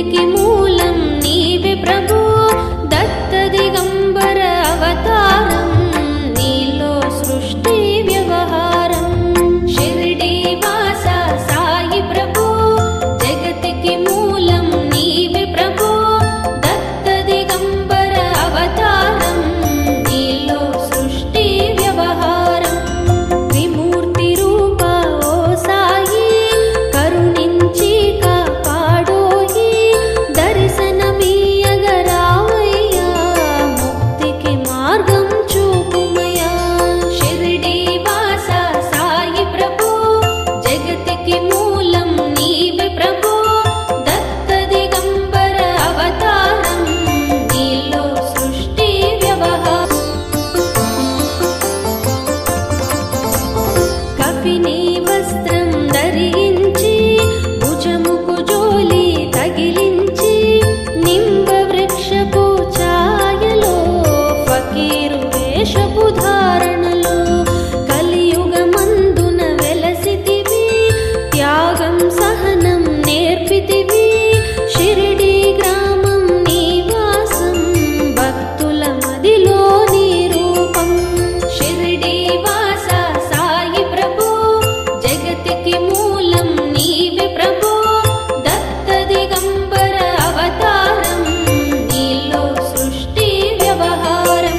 జగతికి మూలం నీవే ప్రభు, దత్త దిగంబర అవతారం, నీలో సృష్టి వ్యవహారం. షిరిడి వాస సాయి ప్రభు, జగతికి మూలం నీవే ప్రభు, దత్త దిగంబర అవతారం, నీలో సృష్టి వ్యవహారం. త్రిమూర్తి రూప ఓ సాయి, కరుణించి కాపాడోయి, దర్శనమీయగరావయ్యా, ముక్తికి మార్గం చూపుమయ్యా. షిరిడి వాస సాయి ప్రభు, జగతికి మూలం నీవే ప్రభు, దత్త దిగంబర అవతారం, నీలో సృష్టి వ్యవహారం. కఫిని వస్త్రం ధరించి, భుజముకు జోలి తగిలించి, నింబ వృక్షపు ఛాయలో, ఫకీరు వేషపు ధారణలో, కలియుగమందున వెలసితివి, త్యాగం సహనం నేర్పితివి. షిరిడి గ్రామం నివాసం, భక్తుల మదిలో నీ రూపం. షిరిడి వాస సాయి ప్రభు, జగతికి మూలం నీవే ప్రభు, దత్త దిగంబర అవతారం, నీలో సృష్టి వ్యవహారం.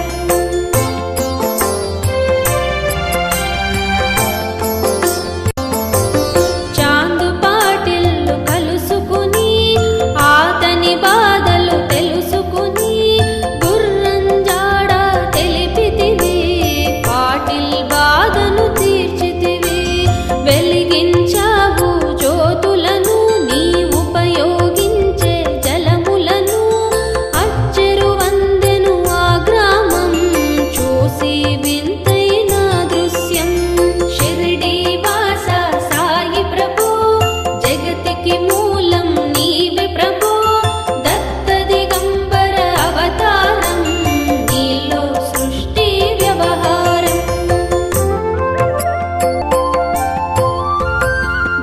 చాందు పాటిల్లు కలుసుకుని, ఆతని బాధలు తెలుసుకుని, గుర్రం జాడ తెలిపితివి, పాటిల్ బాధను తీర్చితివి. వెలిగించావు జ్యోతులను, నీ ఉపయోగించే జలములను, అచ్చెరు వందెను ఆ గ్రామం, చూసి వింతైన దృశ్యం. షిరిడి వాస సాయి ప్రభు, జగతికి మూలం నీవే ప్రభు, దత్త దిగంబర అవతారం, నీలో సృష్టి వ్యవహారం.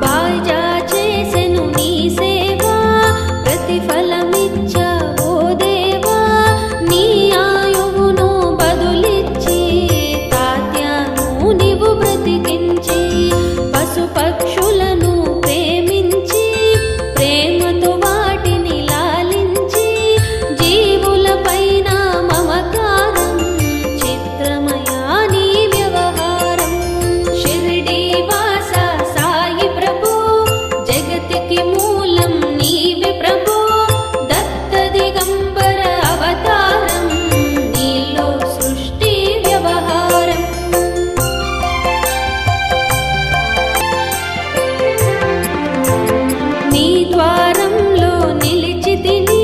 బాజా చేసెను నీ సేవ, ప్రతిఫలమిచ్చావో దేవా, నీ ఆయువును బదులిచ్చి, తాత్యాను నీవు బ్రతికించి, పశుపక్షులను ప్రేమించి, ప్రేమతో వాటిని లాలించి, జీవులపైన మమకారం, చిత్రమయా నీ వ్యవహారం. షిరిడి వాస సాయి ప్రభు, జగతికి మూలం నీవే ప్రభు, దత్త దిగంబర అవతారం, నీలో సృష్టి వ్యవహారం. నీ ద్వారంలో నిలిచితిని,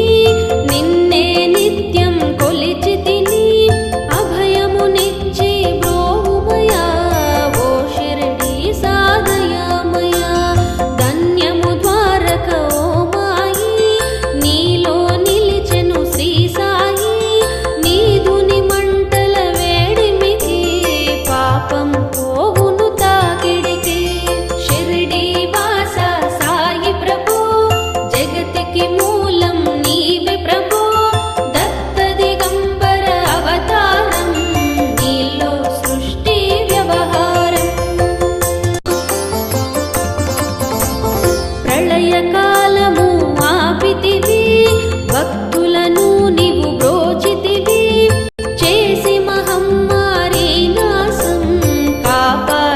నిన్నే నిత్యం కొలిచితిని, అభయమునిచ్చి బ్రోవుమయా, ఓ షిరిడి సాదయామయా. ధన్యము ద్వారక ఓ మాయి, నీలో నిలిచెను శ్రీ సాయి, నీదుని మంటల వేడిమికి, పాపం పోవును తాకిడికి. షిరిడి వాస సాయి ప్రభు, జగతికి మూలం నీవే ప్రభు, దత్త దిగంబర అవతారం, నీలో సృష్టి వ్యవహారం. ప్రళయకాలము ఆపితివి, భక్తులను నీవు బ్రోచితివి, చేసి మహమ్మారి నాశం కాపాడి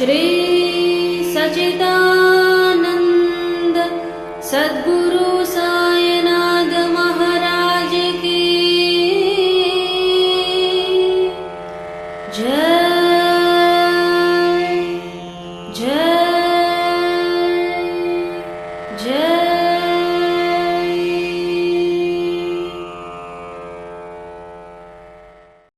श्री सच्चिदानंद सद्गुरु सा